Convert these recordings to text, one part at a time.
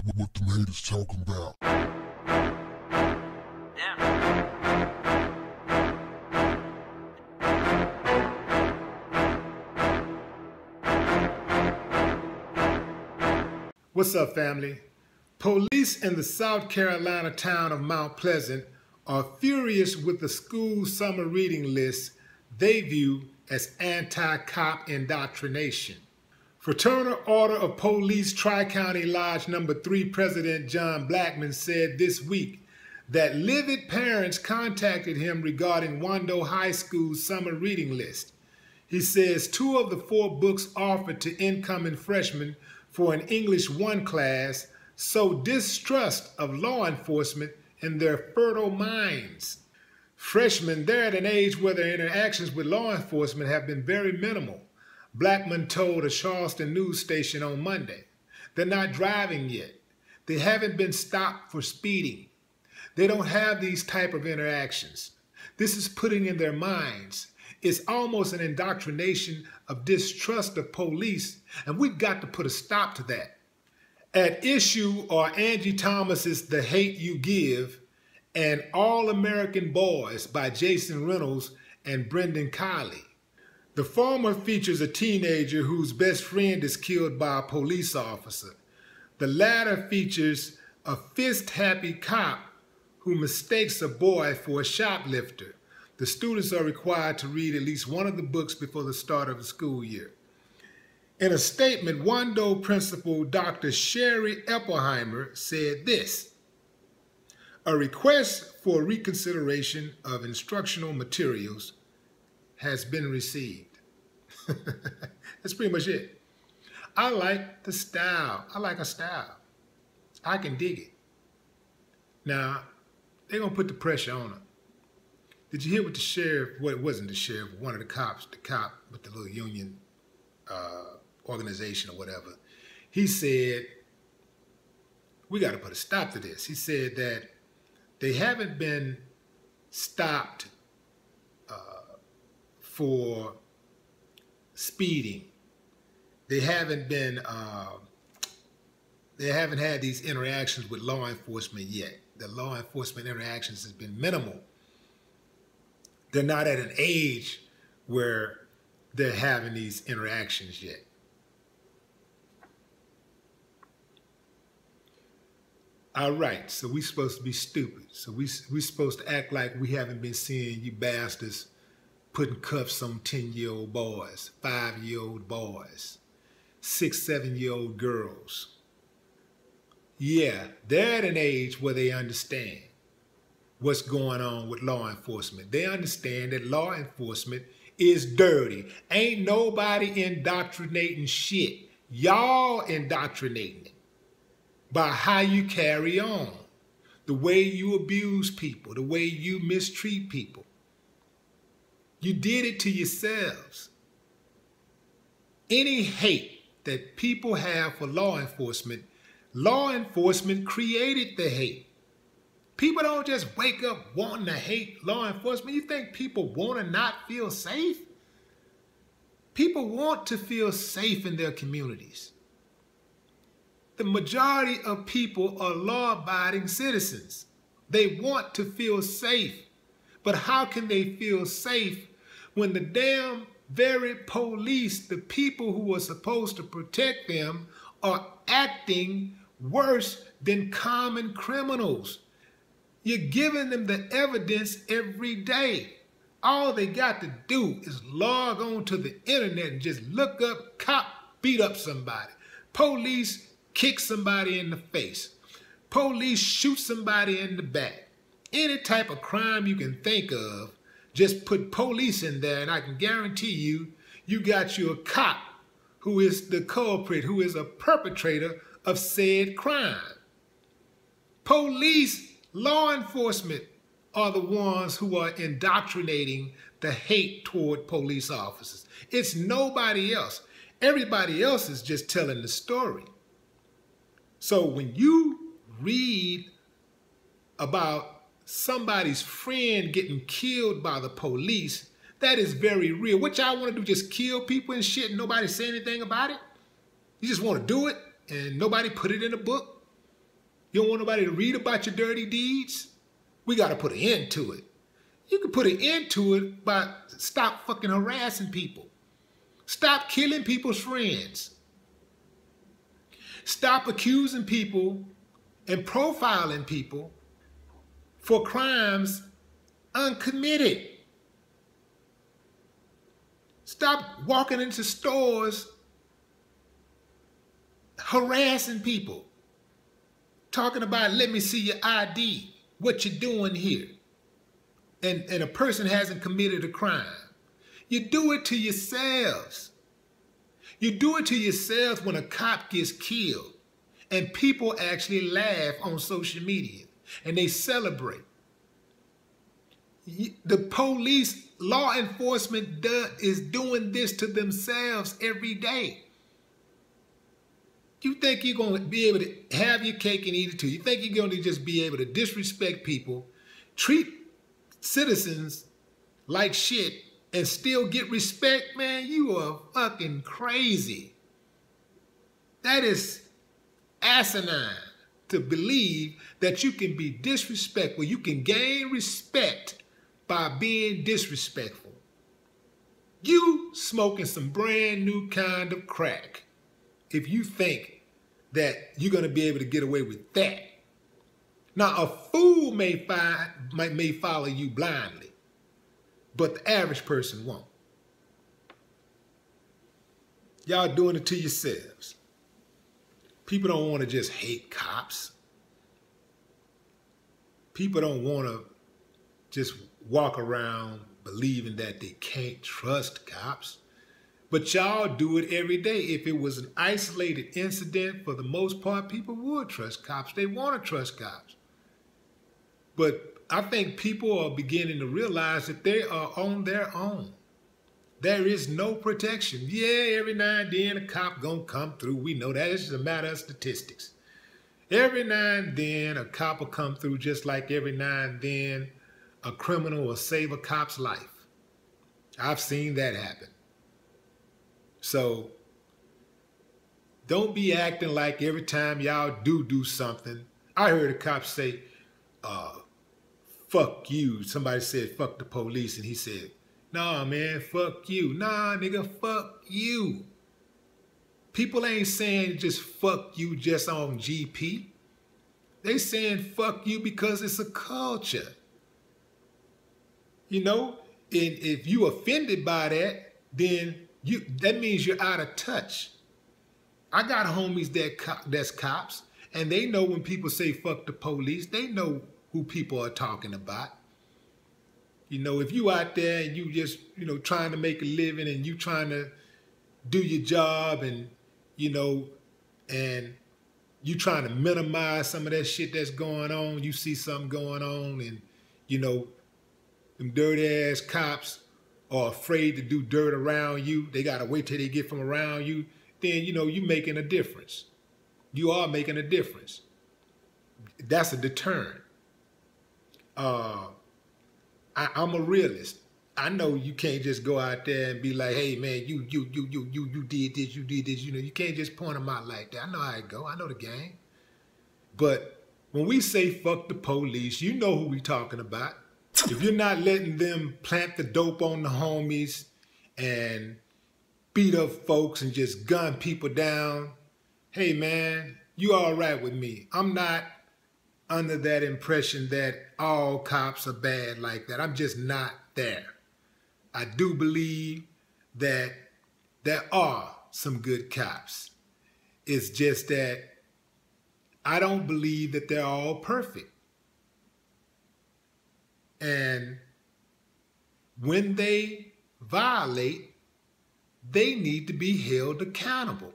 What them haters talking about? What's up, family? Police in the South Carolina town of Mount Pleasant are furious with the school summer reading list they view as anti-cop indoctrination. Fraternal Order of Police Tri-County Lodge No. 3 President John Blackman said this week that livid parents contacted him regarding Wando High School's summer reading list. He says 2 of the 4 books offered to incoming freshmen for an English 1 class sow distrust of law enforcement in their fertile minds. Freshmen, they're at an age where their interactions with law enforcement have been very minimal. Blackman told a Charleston news station on Monday. They're not driving yet. They haven't been stopped for speeding. They don't have these type of interactions. This is putting in their minds. It's almost an indoctrination of distrust of police, and we've got to put a stop to that. At issue are Angie Thomas's The Hate You Give and All American Boys by Jason Reynolds and Brendan Kiley. The former features a teenager whose best friend is killed by a police officer. The latter features a fist-happy cop who mistakes a boy for a shoplifter. The students are required to read at least one of the books before the start of the school year. In a statement, Wando principal Dr. Sherry Eppelheimer said this: "A request for reconsideration of instructional materials has been received." That's pretty much it. I like the style. I like a style. I can dig it. Now, they're going to put the pressure on her. Did you hear what the sheriff, well, it wasn't the sheriff, one of the cops, the cop with the little union organization or whatever, he said, we got to put a stop to this. He said that they haven't been stopped for speeding. They haven't been, they haven't had these interactions with law enforcement yet. The law enforcement interactions has been minimal. They're not at an age where they're having these interactions yet. All right, so we supposed to be stupid. So we supposed to act like we haven't been seeing you bastards putting cuffs on 10-year-old boys, 5-year-old boys, 6, 7-year-old girls. Yeah, they're at an age where they understand what's going on with law enforcement. They understand that law enforcement is dirty. Ain't nobody indoctrinating shit. Y'all indoctrinating it by how you carry on, the way you abuse people, the way you mistreat people. You did it to yourselves. Any hate that people have for law enforcement created the hate. People don't just wake up wanting to hate law enforcement. You think people want to not feel safe? People want to feel safe in their communities. The majority of people are law-abiding citizens. They want to feel safe. But how can they feel safe when the damn very police, the people who are supposed to protect them, are acting worse than common criminals? You're giving them the evidence every day. All they got to do is log on to the internet and just look up cop beat up somebody. Police kick somebody in the face. Police shoot somebody in the back. Any type of crime you can think of, just put police in there and I can guarantee you, you got you a cop who is the culprit, who is a perpetrator of said crime. Police, law enforcement are the ones who are indoctrinating the hate toward police officers. It's nobody else. Everybody else is just telling the story. So when you read about somebody's friend getting killed by the police, that is very real. What y'all want to do, just kill people and shit and nobody say anything about it? You just want to do it and nobody put it in a book? You don't want nobody to read about your dirty deeds? We got to put an end to it. You can put an end to it by stop fucking harassing people. Stop killing people's friends. Stop accusing people and profiling people for crimes uncommitted. Stop walking into stores harassing people, talking about, let me see your ID, what you doing here. And a person hasn't committed a crime. You do it to yourselves. You do it to yourselves when a cop gets killed and people actually laugh on social media and they celebrate. The police, law enforcement is doing this to themselves every day. You think you're going to be able to have your cake and eat it too? You think you're going to just be able to disrespect people, treat citizens like shit, and still get respect? Man, you are fucking crazy. That is asinine to believe that you can be disrespectful. You can gain respect by being disrespectful. You smoking some brand new kind of crack if you think that you're going to be able to get away with that. Now, a fool may follow you blindly, but the average person won't. Y'all doing it to yourselves. People don't want to just hate cops. People don't want to just walk around believing that they can't trust cops. But y'all do it every day. If it was an isolated incident, for the most part, people would trust cops. They want to trust cops. But I think people are beginning to realize that they are on their own. There is no protection. Yeah, every now and then a cop gonna come through. We know that. It's just a matter of statistics. Every now and then a cop will come through, just like every now and then a criminal will save a cop's life. I've seen that happen. So don't be acting like every time y'all do something. I heard a cop say, fuck you. Somebody said, fuck the police. And he said, nah, man, fuck you. Nah, nigga, fuck you. People ain't saying just fuck you just on GP. They saying fuck you because it's a culture. You know, and if you offended by that, then that means you're out of touch. I got homies that's cops, and they know when people say fuck the police, they know who people are talking about. You know, if you out there and you just, you know, trying to make a living and you trying to do your job and, you know, and you trying to minimize some of that shit that's going on, you see something going on and, you know, them dirty ass cops are afraid to do dirt around you. They got to wait till they get from around you. Then, you know, you're making a difference. You are making a difference. That's a deterrent. I'm a realist. I know you can't just go out there and be like, hey, man, you did this, you did this. You know, you can't just point them out like that. I know how it go. I know the game. But when we say fuck the police, you know who we talking about. If you're not letting them plant the dope on the homies and beat up folks and just gun people down, hey, man, you all right with me. I'm not under that impression that all cops are bad like that. I'm just not there. I do believe that there are some good cops. It's just that I don't believe that they're all perfect. And when they violate, they need to be held accountable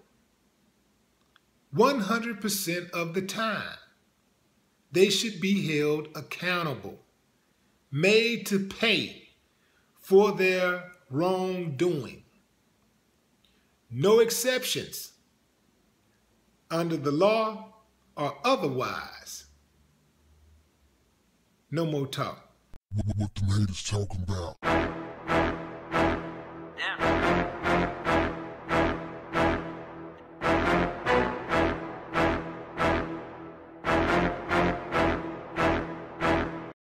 100% of the time. They should be held accountable, made to pay for their wrongdoing. No exceptions under the law or otherwise. No more talk. What the haters talking about? Yeah.